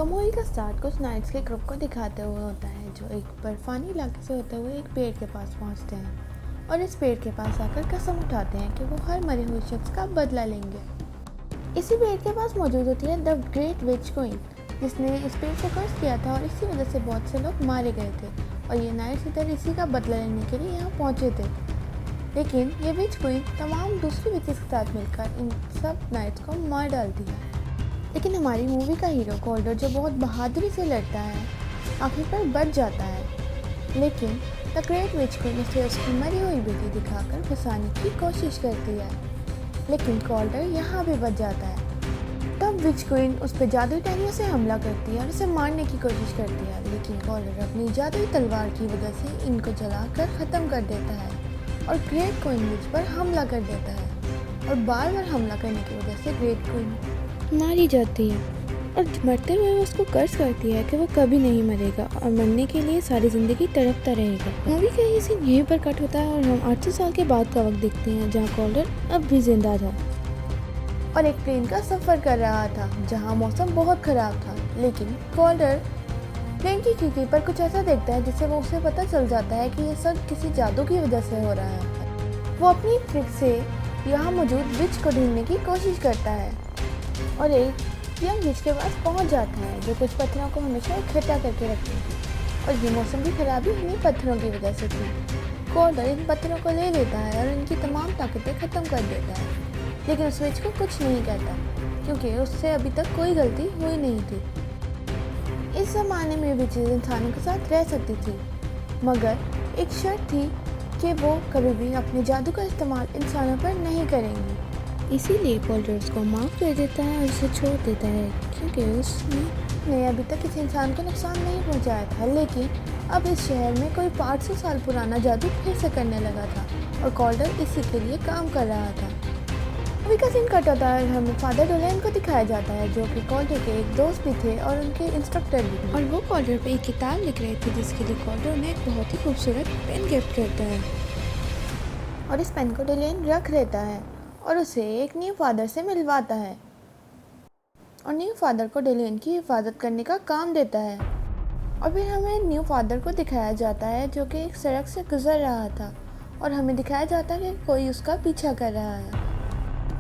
Movie का start कुछ nights के ग्रुप को दिखाते हुए होता है जो एक बर्फानी इलाके से होते हुए एक पेड़ के पास पहुंचते हैं और इस पेड़ के पास आकर कसम उठाते हैं कि वो हर मरे हुए शख्स का बदला लेंगे। इसी पेड़ के पास मौजूद होती है द ग्रेट विच क्वीन, जिसने इस पेड़ को कर्ज किया था और इसी वजह से बहुत से लोग मारे गए थे और ये नाइट्स इधर इसी का बदला लेने के लिए यहाँ पहुँचे थे। लेकिन ये विच क्वीन तमाम दूसरी विचेस के साथ मिलकर इन सब नाइट्स को मार डालती है। लेकिन हमारी मूवी का हीरो कॉल्डर, जो बहुत बहादुरी से लड़ता है, आखिरकार बच जाता है। लेकिन द ग्रेट विच क्वीन उसे उसकी मरी हुई बेटी दिखाकर फंसाने की कोशिश करती है, लेकिन कॉल्डर यहाँ भी बच जाता है। तब विच क्वीन उस पर जादुई टहनियों से हमला करती है और उसे मारने की कोशिश करती है, लेकिन कॉल्डर अपनी जादुई तलवार की वजह से इनको जलाकर ख़त्म कर देता है और ग्रेट क्वीन विच पर हमला कर देता है। और बार बार हमला करने की वजह से ग्रेट क्वीन मारी जाती है और मरते हुए वो उसको कर्ज करती है कि वो कभी नहीं मरेगा और मरने के लिए सारी ज़िंदगी तड़पता रहेगा। मूवी का ये सीन यहीं पर कट होता है और हम 800 साल के बाद का वक्त देखते हैं, जहाँ कॉल्डर अब भी जिंदा था और एक प्लेन का सफ़र कर रहा था जहाँ मौसम बहुत ख़राब था। लेकिन कॉल्डर प्लेन की खिड़की पर कुछ ऐसा देखता है जिससे वो उसे पता चल जाता है कि यह सब किसी जादू की वजह से हो रहा है। वो अपनी ट्रिक से यहाँ मौजूद विच को ढूंढने की कोशिश करता है और एक यंग विच के पास पहुंच जाता है जो कुछ पत्थरों को हमेशा इकट्ठा करके रखती थी और ये मौसम की खराबी इन्हीं पत्थरों की वजह से थी। कॉल्डर इन पत्थरों को ले लेता है और इनकी तमाम ताकतें ख़त्म कर देता है, लेकिन उस विच को कुछ नहीं कहता क्योंकि उससे अभी तक कोई गलती हुई नहीं थी। इस ज़माने में विचेस इंसानों के साथ रह सकती थी, मगर एक शर्त थी कि वो कभी भी अपने जादू का इस्तेमाल इंसानों पर नहीं करेंगी। इसीलिए कॉल्डर उसको माफ़ कर देता है और उसे छोड़ देता है क्योंकि उसने अभी तक किसी इंसान को नुकसान नहीं पहुंचाया था। लेकिन अब इस शहर में कोई 500 साल पुराना जादू फिर से करने लगा था और कॉल्डर इसी के लिए काम कर रहा था। मूवी का सीन कट होता है और हमें फादर डोलेन को दिखाया जाता है जो कि कॉल्डर के एक दोस्त भी थे और उनके इंस्ट्रक्टर भी, और वो कॉल्डर पे एक किताब लिख रहे थे जिसके लिए कॉल्डर ने एक बहुत ही खूबसूरत पेन गिफ्ट करता है और इस पेन को डोलेन रख लेता है और उसे एक न्यू फादर से मिलवाता है और न्यू फादर को डोलेन की हिफाजत करने का काम देता है। और फिर हमें न्यू फादर को दिखाया जाता है जो कि एक सड़क से गुजर रहा था और हमें दिखाया जाता है कि कोई उसका पीछा कर रहा है।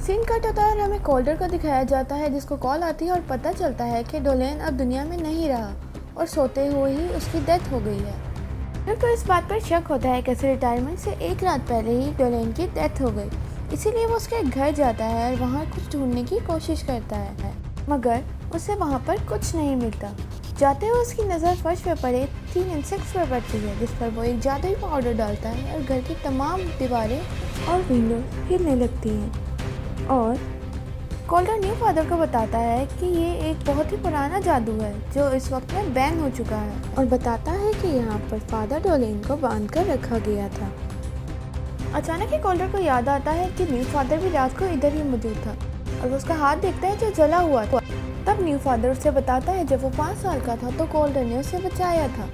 सीन कट होता है और हमें कॉल्डर को दिखाया जाता है जिसको कॉल आती है और पता चलता है कि डोलेन अब दुनिया में नहीं रहा और सोते हुए ही उसकी डेथ हो गई है। फिर तो इस बात पर शक होता है कि रिटायरमेंट से एक रात पहले ही डोलेन की डेथ हो गई, इसीलिए वो उसके घर जाता है और वहाँ कुछ ढूंढने की कोशिश करता है, मगर उसे वहाँ पर कुछ नहीं मिलता। जाते हुए उसकी नज़र फर्श पर पड़े 3 इंसेक्ट्स पर पड़ती है जिस पर वो एक जादुई पाउडर डालता है और घर की तमाम दीवारें और विंडो हिलने लगती हैं। और कॉल्डर न्यू फादर को बताता है कि ये एक बहुत ही पुराना जादू है जो इस वक्त में बैन हो चुका है और बताता है कि यहाँ पर फादर डोलेन को बांध कर रखा गया था। अचानक ही कॉल्डर को याद आता है कि न्यू फादर भी रात को इधर ही मौजूद था और वो उसका हाथ देखता है जो जला हुआ था। तब न्यू फादर उससे बताता है जब वो 5 साल का था तो कॉल्डर ने उसे बचाया था,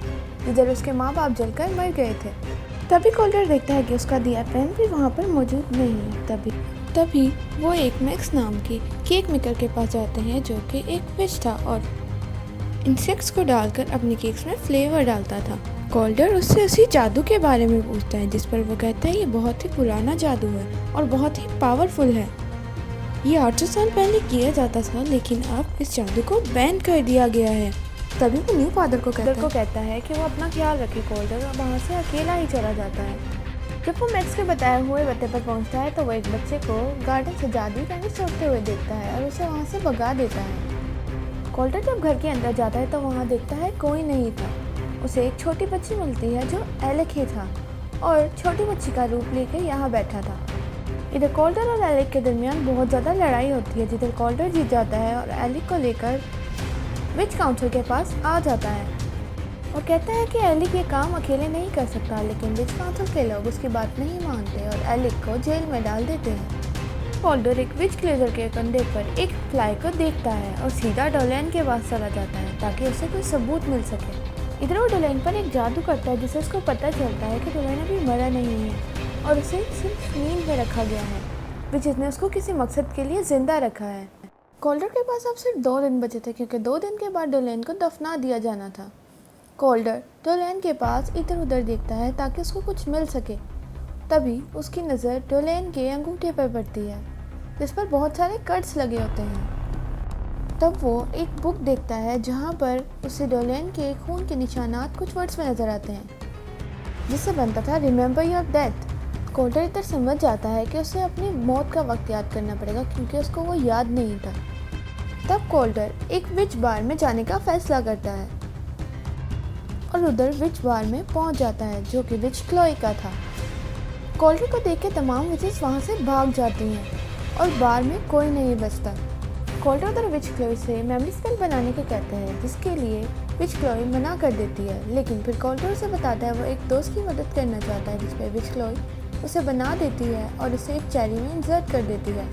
इधर उसके माँ बाप जलकर मर गए थे। तभी कॉल्डर देखता है कि उसका दिया पेन भी वहाँ पर मौजूद नहीं है। तभी वो एक मैक्स नाम की केक मेकर के पास जाते हैं जो कि एक विच था और इंसेक्ट्स को डालकर अपने केक्स में फ्लेवर डालता था। कॉल्डर उससे उसी जादू के बारे में पूछता है जिस पर वो कहता है ये बहुत ही पुराना जादू है और बहुत ही पावरफुल है। ये 800 साल पहले किया जाता था लेकिन अब इस जादू को बैन कर दिया गया है। तभी वो न्यू फादर को कहता है कि वो अपना ख्याल रखे कॉल्डर, और वहाँ से अकेला ही चला जाता है। जब वो मैक्स के बताए हुए पते पर पहुँचता है तो वो एक बच्चे को गार्डन से जादुई टहनी छोड़ते हुए देखता है और उसे वहाँ से भगा देता है। कॉल्डर जब घर के अंदर जाता है तो वहाँ देखता है कोई नहीं था। उसे एक छोटी बच्ची मिलती है जो एलेक ही था और छोटी बच्ची का रूप लेकर यहाँ बैठा था। इधर कॉल्डर और एलेक के दरमियान बहुत ज़्यादा लड़ाई होती है जिधर कॉल्डर जीत जाता है और एलेक को लेकर विच काउंसिल के पास आ जाता है और कहता है कि एलेक ये काम अकेले नहीं कर सकता, लेकिन विच काउंसिल के लोग उसकी बात नहीं मानते और एलेक को जेल में डाल देते हैं। कॉल्डर एक विच क्लेजर के कंधे पर एक फ्लाई को देखता है और सीधा डोलेन के पास चला जाता है ताकि उसे कोई सबूत मिल सके। इधर वो डोलेन पर एक जादू करता है जिससे उसको पता चलता है कि डोलेन अभी मरा नहीं है और उसे सिर्फ नींद में रखा गया है, विच ने उसको किसी मकसद के लिए जिंदा रखा है। कोल्डर के पास अब सिर्फ 2 दिन बचे थे क्योंकि 2 दिन के बाद डोलेन को दफना दिया जाना था। कोल्डर डोलेन के पास इधर उधर देखता है ताकि उसको कुछ मिल सके। तभी उसकी नज़र डोलेन के अंगूठे पर पड़ती है जिस पर बहुत सारे कट्स लगे होते हैं। तब वो एक बुक देखता है जहाँ पर उसे डोलेन के खून के निशानात कुछ वर्ड्स में नज़र आते हैं जिससे बनता था रिमेंबर योर डेथ। कोल्डर इधर समझ जाता है कि उसे अपनी मौत का वक्त याद करना पड़ेगा क्योंकि उसको वो याद नहीं था। तब कोल्डर एक विच बार में जाने का फैसला करता है और उधर विच बार में पहुंच जाता है जो कि विच क्लोई का था। कोल्डर को देख के तमाम विचेस वहां से भाग जाती हैं और बार में कोई नहीं बचता। कोल्डर उधर विच क्लोई से मेमोरी स्पेल बनाने को कहते हैं जिसके लिए विच क्लोई मना कर देती है, लेकिन फिर कोल्डर उसे बताता है वो एक दोस्त की मदद करना चाहता है जिस पर विच क्लोई उसे बना देती है और उसे एक चेरी में इंसर्ट कर देती है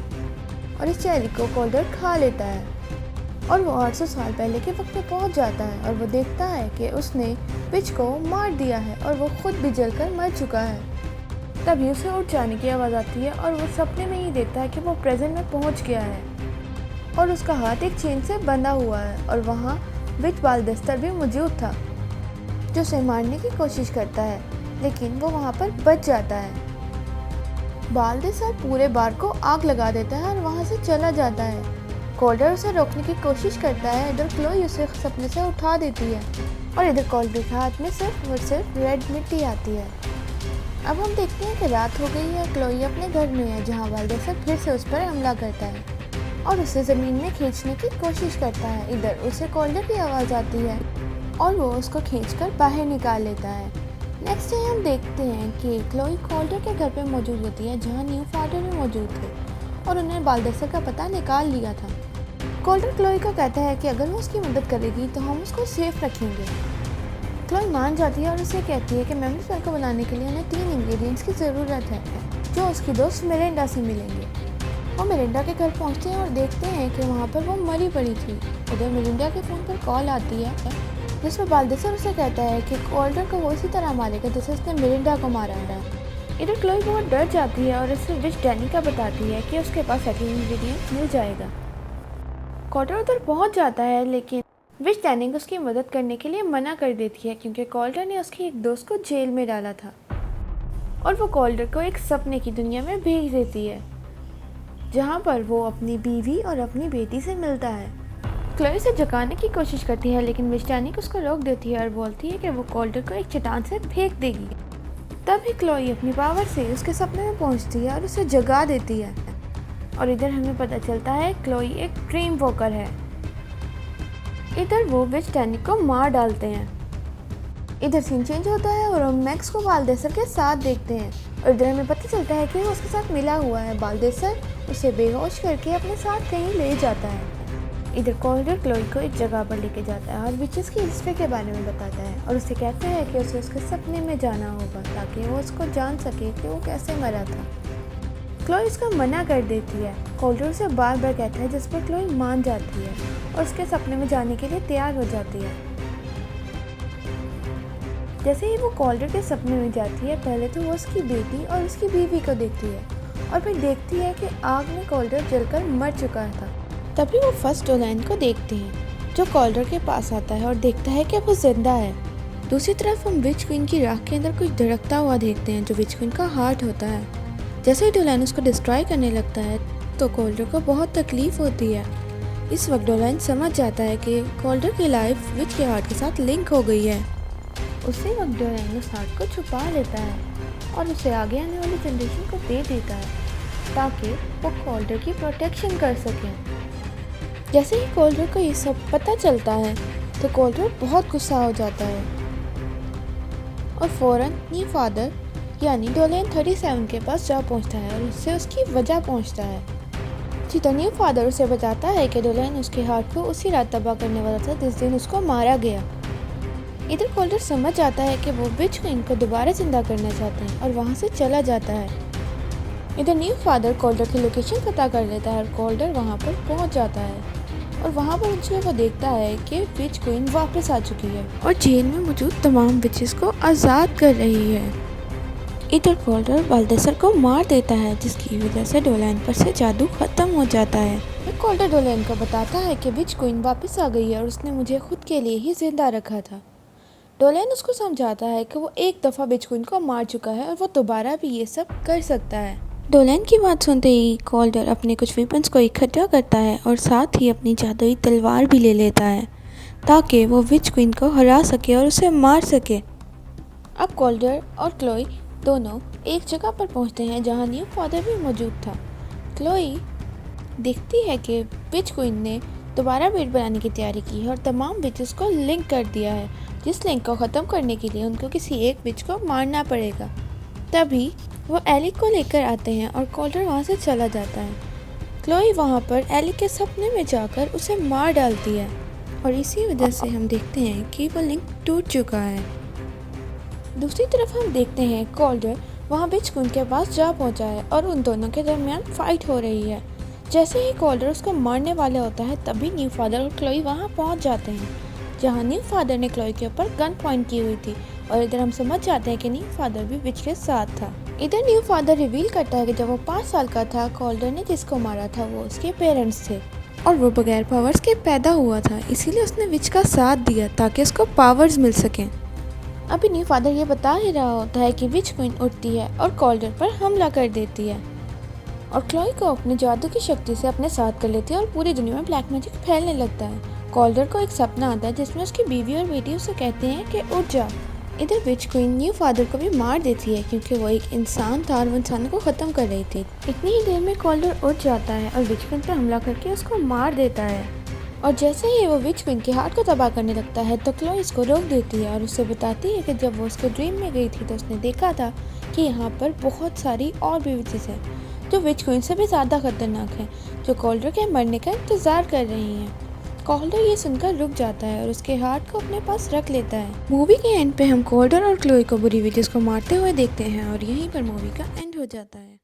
और इस चेरी को कोल्डर खा लेता है और वो 800 साल पहले के वक्त में पहुंच जाता है और वो देखता है कि उसने विच को मार दिया है और वो खुद भी जलकर मर चुका है। तभी उसे उठ जाने की आवाज़ आती है और वो सपने में ही देखता है कि वो प्रेजेंट में पहुंच गया है और उसका हाथ एक चेन से बंधा हुआ है और वहाँ विच बालदेस्तर भी मौजूद था जो उसे मारने की कोशिश करता है, लेकिन वो वहाँ पर बच जाता है। बालदेस्तर पूरे बार को आग लगा देता है और वहाँ से चला जाता है। कोल्डर उसे रोकने की कोशिश करता है, इधर क्लोई उसे सपने से उठा देती है और इधर कोल्डर के हाथ में सिर्फ रेड मिट्टी आती है। अब हम देखते हैं कि रात हो गई है। क्लोई अपने घर में है जहाँ बालदेस्तर फिर से उस पर हमला करता है और उसे ज़मीन में खींचने की कोशिश करता है। इधर उसे कोल्डर की आवाज़ आती है और वो उसको खींचकर बाहर निकाल लेता है। नेक्स्ट डे हम देखते हैं कि क्लोई कोल्डर के घर पे मौजूद होती है जहाँ न्यू फादर भी मौजूद थे और उन्होंने बालदेस्तर का पता निकाल लिया था। कोल्डर क्लोई को कहता है कि अगर वो उसकी मदद करेगी तो हम उसको सेफ रखेंगे। क्लोई मान जाती है और उसे कहती है कि मेमोरी स्पेल को बनाने के लिए उन्हें 3 इंग्रेडिएंट्स की ज़रूरत है जो उसकी दोस्त मिरेंडा से मिलेंगे। वो मिरेंडा के घर पहुंचते हैं और देखते हैं कि वहाँ पर वो मरी पड़ी थी। उधर मिरेंडा के फ़ोन पर कॉल आती है जिसमें बालदेस्तर उसे कहता है कि कोल्डर को वो इसी तरह मारेगा जैसे उसने मिरेंडा को मारा था। इधर क्लोई बहुत डर जाती है और इसे विच डैनी का बताती है कि उसके पास सेकंड इंग्रेडिएंट मिल जाएगा। कोल्डर उधर पहुँच जाता है लेकिन विच डैनी उसकी मदद करने के लिए मना कर देती है क्योंकि कोल्डर ने उसके एक दोस्त को जेल में डाला था और वो कोल्डर को एक सपने की दुनिया में भेज देती है जहाँ पर वो अपनी बीवी और अपनी बेटी से मिलता है। क्लोई से जगाने की कोशिश करती है लेकिन विच डैनी उसको रोक देती है और बोलती है कि वो कोल्डर को एक चट्टान से फेंक देगी। तभी क्लोई अपनी पावर से उसके सपने में पहुँचती है और उसे जगा देती है और इधर हमें पता चलता है क्लोई एक ड्रीम वॉकर है। इधर वो विच डैनी को मार डालते हैं। इधर सीन चेंज होता है और हम मैक्स को बालदेस्तर के साथ देखते हैं और इधर हमें पता चलता है कि वो उसके साथ मिला हुआ है। बालदेस्तर उसे बेहोश करके अपने साथ कहीं ले जाता है। इधर कोल्डर क्लोई को एक जगह पर लेके जाता है और विचेस की हिस्ट्री के बारे में बताता है और उसे कहता है कि उसे उसके सपने में जाना होगा ताकि वो उसको जान सके कि वो कैसे मरा था। क्लोई इसका मना कर देती है। कोल्डर उसे बार बार कहता है जिस पर क्लोई मान जाती है और उसके सपने में जाने के लिए तैयार हो जाती है। जैसे ही वो कोल्डर के सपने में जाती है पहले तो वो उसकी बेटी और उसकी बीवी को देखती है और फिर देखती है कि आग में कोल्डर जलकर मर चुका था। तभी वो फर्स्ट डोलेन को देखते हैं जो कोल्डर के पास आता है और देखता है कि वो जिंदा है। दूसरी तरफ हम विच क्वीन की राख के अंदर कुछ धड़कता हुआ देखते हैं जो विच क्वीन का हार्ट होता है। जैसे ही डोलेन उसको डिस्ट्रॉय करने लगता है तो कोल्डर को बहुत तकलीफ होती है। इस वक्त डोलेन समझ जाता है कि कोल्डर की लाइफ विच के हार्ट के साथ लिंक हो गई है। उसी वक्त डोलेन उस हार्ट को छुपा लेता है और उसे आगे आने वाली जनरेशन को दे देता है ताकि वो कोल्डर की प्रोटेक्शन कर सकें। जैसे ही कोल्डर को ये सब पता चलता है तो कोल्डर बहुत गुस्सा हो जाता है और फ़ौरन न्यू फादर यानी डोलेन 37 के पास जा पहुंचता है और उससे उसकी वजह पूछता है। जी तो न्यू फादर उसे बताता है कि डोलेन उसके हार्ट को उसी रात तबाह करने वाला था जिस दिन उसको मारा गया। इधर कोल्डर समझ आता है कि वो विच क्वीन को दोबारा जिंदा करना चाहते हैं और वहाँ से चला जाता है। इधर न्यू फादर कोल्डर की लोकेशन पता कर लेता है और कोल्डर वहाँ पर पहुँच जाता है और वहाँ पर उसमें वो देखता है कि विच क्वीन वापस आ चुकी है और जेल में मौजूद तमाम विचेस को आज़ाद कर रही है। इधर कोल्डर बालदेस्तर को मार देता है जिसकी वजह से डोलेन पर से जादू ख़त्म हो जाता है। कॉल्डर डोलेन को बताता है कि विच क्वीन वापस आ गई है और उसने मुझे खुद के लिए ही जिंदा रखा था। डोलेन उसको समझाता है कि वो एक दफ़ा विच क्वीन को मार चुका है और वो दोबारा भी ये सब कर सकता है। डोलेन की बात सुनते ही कॉल्डर अपने कुछ वेपन्स को इकट्ठा करता है और साथ ही अपनी जादुई तलवार भी ले लेता है ताकि वो विच क्वीन को हरा सके और उसे मार सके। अब कॉल्डर और क्लोई दोनों एक जगह पर पहुंचते हैं जहां न्यू फादर भी मौजूद था। क्लोई देखती है कि विच क्वीन ने दोबारा बेट बनाने की तैयारी की है और तमाम विचेस को लिंक कर दिया है, जिस लिंक को ख़त्म करने के लिए उनको किसी एक विच को मारना पड़ेगा। तभी वो एलिक को लेकर आते हैं और कॉल्डर वहाँ से चला जाता है। क्लोई वहाँ पर एलिक के सपने में जाकर उसे मार डालती है और इसी वजह से हम देखते हैं कि वो लिंक टूट चुका है। दूसरी तरफ हम देखते हैं कॉल्डर वहाँ विच क्वीन के पास जा पहुँचा है और उन दोनों के दरमियान फाइट हो रही है। जैसे ही कॉल्डर उसको मारने वाला होता है तभी न्यू फादर और क्लोई वहाँ पहुँच जाते हैं जहाँ न्यू फादर ने क्लोई के ऊपर गन पॉइंट की हुई थी और इधर हम समझ जाते हैं कि न्यू फादर भी विच के साथ था। इधर न्यू फादर रिवील करता है कि जब वो 5 साल का था कॉल्डर ने जिसको मारा था वो उसके पेरेंट्स थे और वो बगैर पावर्स के पैदा हुआ था, इसीलिए उसने विच का साथ दिया ताकि उसको पावर्स मिल सकें। अभी न्यू फादर ये बता ही रहा होता है कि विच क्वीन उठती है और कॉल्डर पर हमला कर देती है और क्लोई को अपने जादू की शक्ति से अपने साथ कर लेती है और पूरी दुनिया में ब्लैक मैजिक फैलने लगता है। कॉल्डर को एक सपना आता है जिसमें उसकी बीवी और बेटी उसे कहते हैं कि उठ जा। इधर विच क्वीन न्यू फादर को भी मार देती है क्योंकि वो एक इंसान था और वो इंसानों को ख़त्म कर रही थी। इतनी ही देर में कॉल्डर उठ जाता है और विच क्वीन पर हमला करके उसको मार देता है और जैसे ही वो विच क्वीन के हार्ट को तबाह करने लगता है तो क्लोई इसको रोक देती है और उससे बताती है कि जब वो उसके ड्रीम में गई थी तो उसने देखा था कि यहाँ पर बहुत सारी और भी विचेस हैं जो विच क्वीन से भी ज़्यादा खतरनाक हैं, जो कॉल्डर के मरने का इंतज़ार कर रही हैं। कॉल्डर ये सुनकर रुक जाता है और उसके हार्ट को अपने पास रख लेता है। मूवी के एंड पे हम कॉल्डर और क्लोई को बुरी विचेस को मारते हुए देखते हैं और यहीं पर मूवी का एंड हो जाता है।